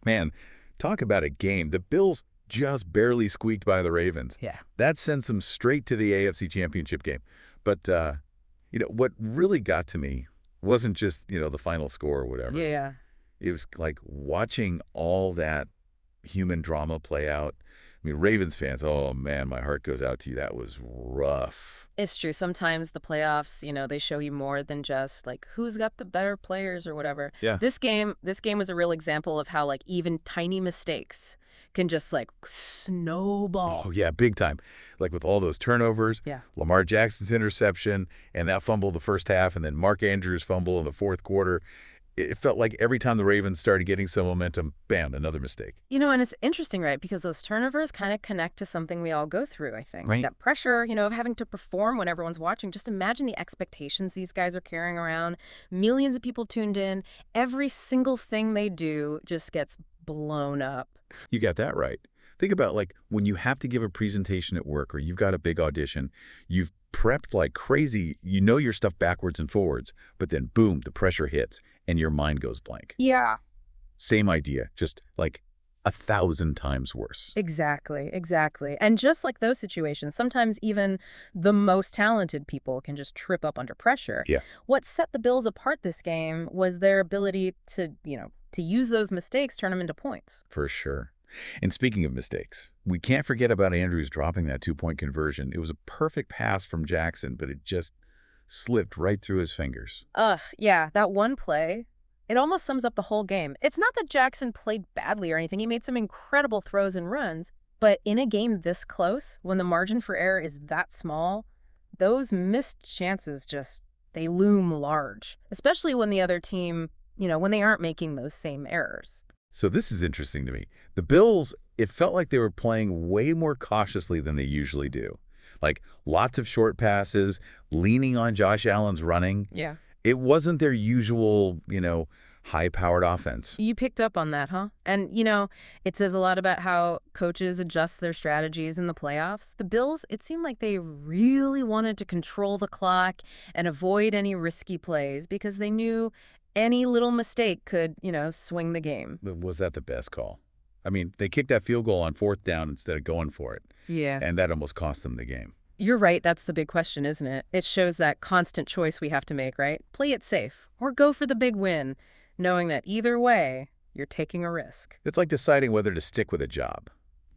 Man, talk about a game. The Bills just barely squeaked by the Ravens. Yeah. That sends them straight to the AFC Championship game. But, what really got to me wasn't just, the final score or whatever. Yeah. It was like watching all that human drama play out. I mean, Ravens fans, oh man, my heart goes out to you. That was rough. It's true. Sometimes the playoffs, they show you more than just like who's got the better players or whatever. Yeah. This game was a real example of how like even tiny mistakes can just like snowball. Oh, yeah, big time. Like with all those turnovers, Yeah. Lamar Jackson's interception, and that fumble the first half, and then Mark Andrews' fumble in the fourth quarter. It felt like every time the Ravens started getting some momentum, bam, another mistake. And it's interesting, right? Because those turnovers kind of connect to something we all go through, I think. Right. That pressure, of having to perform when everyone's watching. Just imagine the expectations these guys are carrying around. Millions of people tuned in. Every single thing they do just gets blown up. You got that right. Think about like when you have to give a presentation at work or you've got a big audition, you've prepped like crazy, you know your stuff backwards and forwards, but then boom, the pressure hits and your mind goes blank. Yeah. Same idea, just like 1,000 times worse. Exactly. And just like those situations, sometimes even the most talented people can just trip up under pressure. Yeah. What set the Bills apart this game was their ability to use those mistakes, turn them into points. For sure. And speaking of mistakes, we can't forget about Andrews dropping that 2-point conversion. It was a perfect pass from Jackson, but it just slipped right through his fingers. Yeah, that one play, it almost sums up the whole game. It's not that Jackson played badly or anything. He made some incredible throws and runs, but in a game this close, when the margin for error is that small, those missed chances they loom large, especially when the other team, when they aren't making those same errors. So this is interesting to me. The Bills, it felt like they were playing way more cautiously than they usually do. Like lots of short passes, leaning on Josh Allen's running. Yeah. It wasn't their usual, high-powered offense. You picked up on that, huh? And, it says a lot about how coaches adjust their strategies in the playoffs. The Bills, it seemed like they really wanted to control the clock and avoid any risky plays because they knew any little mistake could, swing the game. But was that the best call? I mean, they kicked that field goal on 4th down instead of going for it. Yeah. And that almost cost them the game. You're right. That's the big question, isn't it? It shows that constant choice we have to make, right? Play it safe or go for the big win, knowing that either way, you're taking a risk. It's like deciding whether to stick with a job,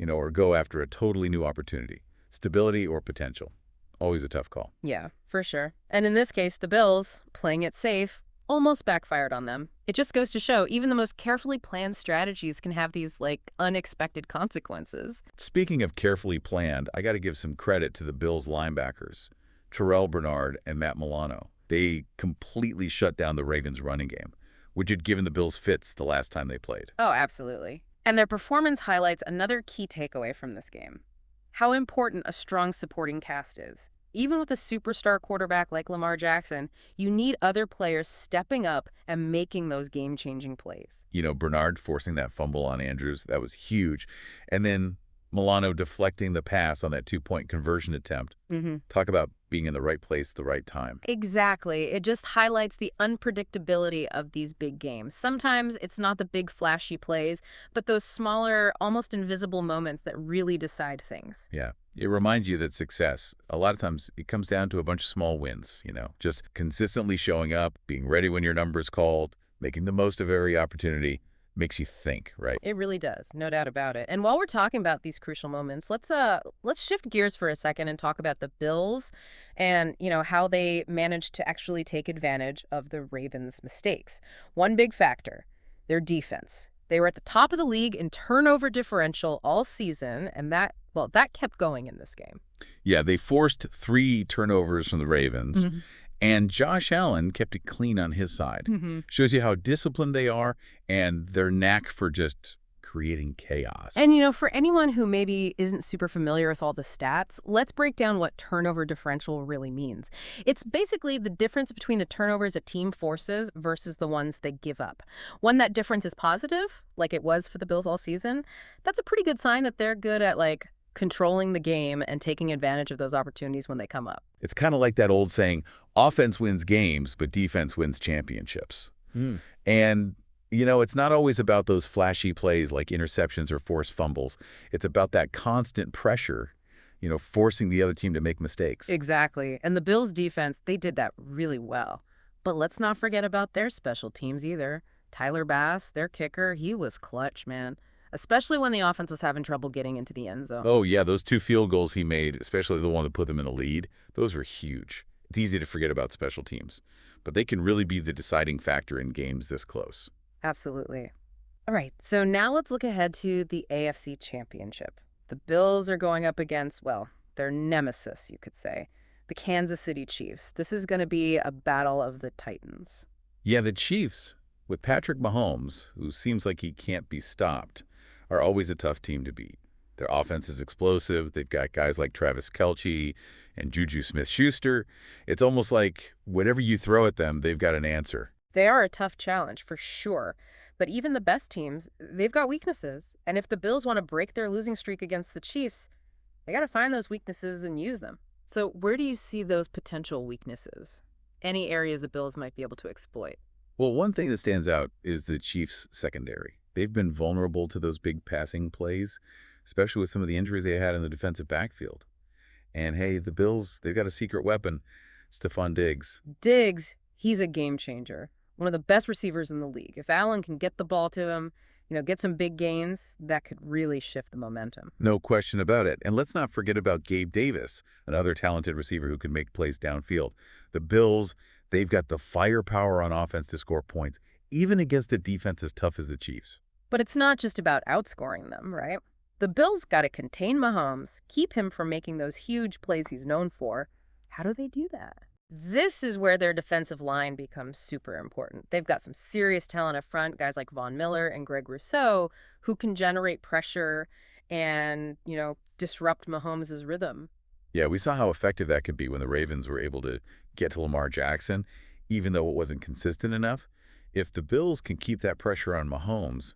or go after a totally new opportunity. Stability or potential. Always a tough call. Yeah, for sure. And in this case, the Bills, playing it safe, almost backfired on them. It just goes to show even the most carefully planned strategies can have these, unexpected consequences. Speaking of carefully planned, I got to give some credit to the Bills linebackers, Terrell Bernard and Matt Milano. They completely shut down the Ravens' running game, which had given the Bills fits the last time they played. Oh, absolutely. And their performance highlights another key takeaway from this game: how important a strong supporting cast is. Even with a superstar quarterback like Lamar Jackson, you need other players stepping up and making those game-changing plays. Bernard forcing that fumble on Andrews, that was huge. And then Milano deflecting the pass on that 2-point conversion attempt. Talk about being in the right place at the right time. Exactly. It just highlights the unpredictability of these big games. Sometimes it's not the big flashy plays, but those smaller, almost invisible moments that really decide things. Yeah. It reminds you that success, a lot of times, it comes down to a bunch of small wins, just consistently showing up, being ready when your number's called, making the most of every opportunity. Makes you think, right? It really does, no doubt about it. And while we're talking about these crucial moments, let's shift gears for a second and talk about the Bills and, how they managed to actually take advantage of the Ravens' mistakes. One big factor, their defense. They were at the top of the league in turnover differential all season, and that kept going in this game. Yeah, they forced 3 turnovers from the Ravens. And Josh Allen kept it clean on his side. Shows you how disciplined they are and their knack for just creating chaos. And, for anyone who maybe isn't super familiar with all the stats, let's break down what turnover differential really means. It's basically the difference between the turnovers a team forces versus the ones they give up. When that difference is positive, like it was for the Bills all season, that's a pretty good sign that they're good at, controlling the game and taking advantage of those opportunities when they come up. It's kind of like that old saying, offense wins games, but defense wins championships. And It's not always about those flashy plays like interceptions or forced fumbles. It's about that constant pressure, forcing the other team to make mistakes. Exactly. And the Bills' defense, they did that really well. But let's not forget about their special teams either. Tyler Bass, their kicker, he was clutch, man. Especially when the offense was having trouble getting into the end zone. Oh, yeah, those 2 field goals he made, especially the one that put them in the lead, those were huge. It's easy to forget about special teams, but they can really be the deciding factor in games this close. Absolutely. All right, so now let's look ahead to the AFC Championship. The Bills are going up against, well, their nemesis, you could say, the Kansas City Chiefs. This is going to be a battle of the Titans. Yeah, the Chiefs, with Patrick Mahomes, who seems like he can't be stopped, are always a tough team to beat. Their offense is explosive. They've got guys like Travis Kelce and Juju Smith-Schuster. It's almost like whatever you throw at them, they've got an answer. They are a tough challenge, for sure. But even the best teams, they've got weaknesses. And if the Bills want to break their losing streak against the Chiefs, they got to find those weaknesses and use them. So where do you see those potential weaknesses? Any areas the Bills might be able to exploit? Well, one thing that stands out is the Chiefs' secondary. They've been vulnerable to those big passing plays, especially with some of the injuries they had in the defensive backfield. And hey, the Bills, they've got a secret weapon, Stephon Diggs. Diggs, he's a game changer. One of the best receivers in the league. If Allen can get the ball to him, get some big gains, that could really shift the momentum. No question about it. And let's not forget about Gabe Davis, another talented receiver who can make plays downfield. The Bills, they've got the firepower on offense to score points, even against a defense as tough as the Chiefs. But it's not just about outscoring them, right? The Bills got to contain Mahomes, keep him from making those huge plays he's known for. How do they do that? This is where their defensive line becomes super important. They've got some serious talent up front, guys like Von Miller and Greg Rousseau, who can generate pressure and, disrupt Mahomes' rhythm. Yeah, we saw how effective that could be when the Ravens were able to get to Lamar Jackson, even though it wasn't consistent enough. If the Bills can keep that pressure on Mahomes,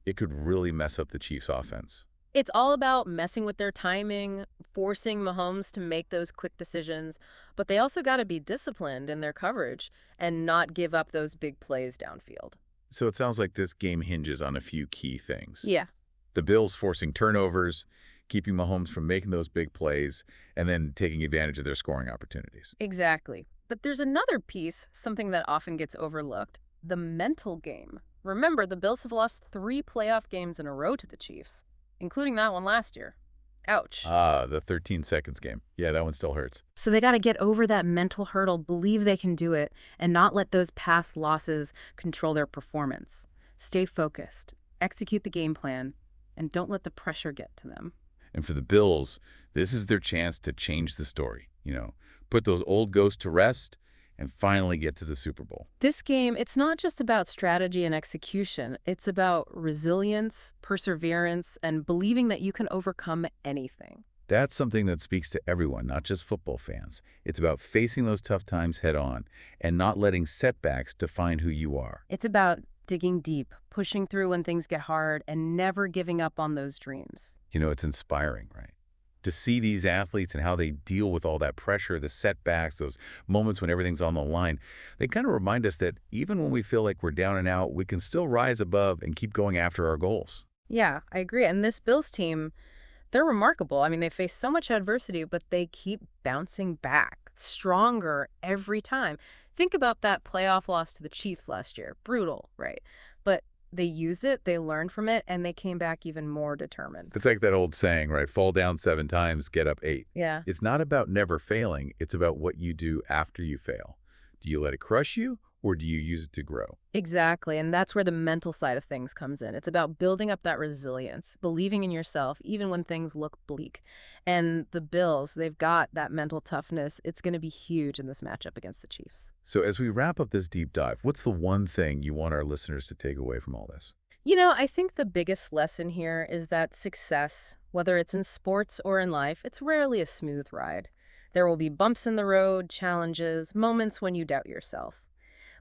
it could really mess up the Chiefs' offense. It's all about messing with their timing, forcing Mahomes to make those quick decisions, but they also got to be disciplined in their coverage and not give up those big plays downfield. So it sounds like this game hinges on a few key things. Yeah, The Bills forcing turnovers, keeping Mahomes from making those big plays, and then taking advantage of their scoring opportunities. exactly. But there's another piece, something that often gets overlooked, the mental game. Remember, the Bills have lost 3 playoff games in a row to the Chiefs, including that one last year. Ouch. Ah, the 13 seconds game. Yeah, that one still hurts. So they got to get over that mental hurdle, believe they can do it, and not let those past losses control their performance. Stay focused, execute the game plan, and don't let the pressure get to them. And for the Bills, this is their chance to change the story. Put those old ghosts to rest and finally get to the Super Bowl. This game, it's not just about strategy and execution. It's about resilience, perseverance, and believing that you can overcome anything. That's something that speaks to everyone, not just football fans. It's about facing those tough times head on and not letting setbacks define who you are. It's about digging deep, pushing through when things get hard, and never giving up on those dreams. It's inspiring, right? To see these athletes and how they deal with all that pressure, the setbacks, those moments when everything's on the line, they kind of remind us that even when we feel like we're down and out, we can still rise above and keep going after our goals. Yeah, I agree. And this Bills team, they're remarkable. I mean, they face so much adversity, but they keep bouncing back, stronger every time. Think about that playoff loss to the Chiefs last year. Brutal, right? But they used it, they learned from it, and they came back even more determined. It's like that old saying, right? Fall down 7 times, get up 8. Yeah. It's not about never failing. It's about what you do after you fail. Do you let it crush you, or do you use it to grow? Exactly, and that's where the mental side of things comes in. It's about building up that resilience, believing in yourself even when things look bleak. And the Bills, they've got that mental toughness. It's going to be huge in this matchup against the Chiefs. So as we wrap up this deep dive, what's the one thing you want our listeners to take away from all this? I think the biggest lesson here is that success, whether it's in sports or in life, it's rarely a smooth ride. There will be bumps in the road, challenges, moments when you doubt yourself.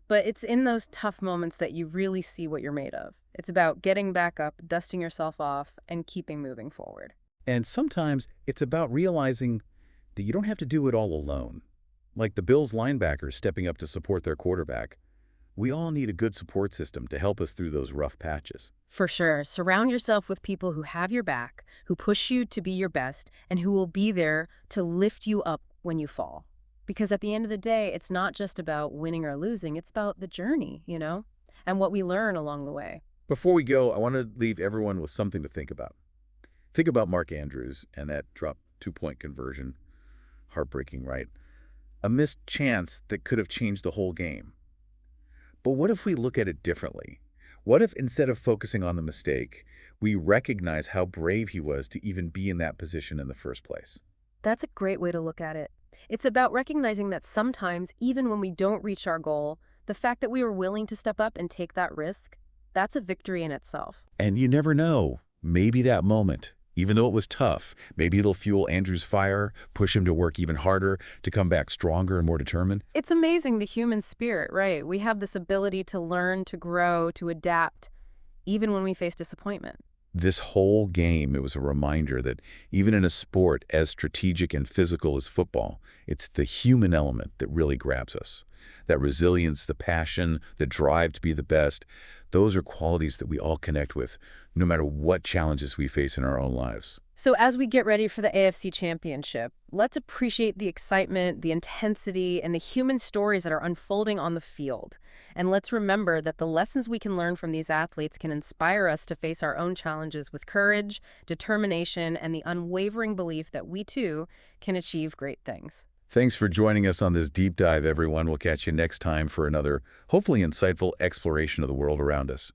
But it's in those tough moments that you really see what you're made of. It's about getting back up, dusting yourself off, and keeping moving forward. And sometimes it's about realizing that you don't have to do it all alone. Like the Bills linebackers stepping up to support their quarterback. We all need a good support system to help us through those rough patches. For sure, surround yourself with people who have your back, who push you to be your best, and who will be there to lift you up when you fall. Because at the end of the day, it's not just about winning or losing, it's about the journey, and what we learn along the way. Before we go, I want to leave everyone with something to think about. Think about Mark Andrews and that drop two-point conversion. Heartbreaking, right? A missed chance that could have changed the whole game. But what if we look at it differently? What if instead of focusing on the mistake, we recognize how brave he was to even be in that position in the first place? That's a great way to look at it. It's about recognizing that sometimes, even when we don't reach our goal, the fact that we were willing to step up and take that risk, that's a victory in itself. And you never know. Maybe that moment, even though it was tough, maybe it'll fuel Andrew's fire, push him to work even harder, to come back stronger and more determined. It's amazing, the human spirit, right? We have this ability to learn, to grow, to adapt, even when we face disappointment. This whole game, it was a reminder that even in a sport as strategic and physical as football, it's the human element that really grabs us. That resilience, the passion, the drive to be the best, those are qualities that we all connect with, no matter what challenges we face in our own lives. So as we get ready for the AFC Championship, let's appreciate the excitement, the intensity, and the human stories that are unfolding on the field. And let's remember that the lessons we can learn from these athletes can inspire us to face our own challenges with courage, determination, and the unwavering belief that we, too, can achieve great things. Thanks for joining us on this deep dive, everyone. We'll catch you next time for another, hopefully insightful exploration of the world around us.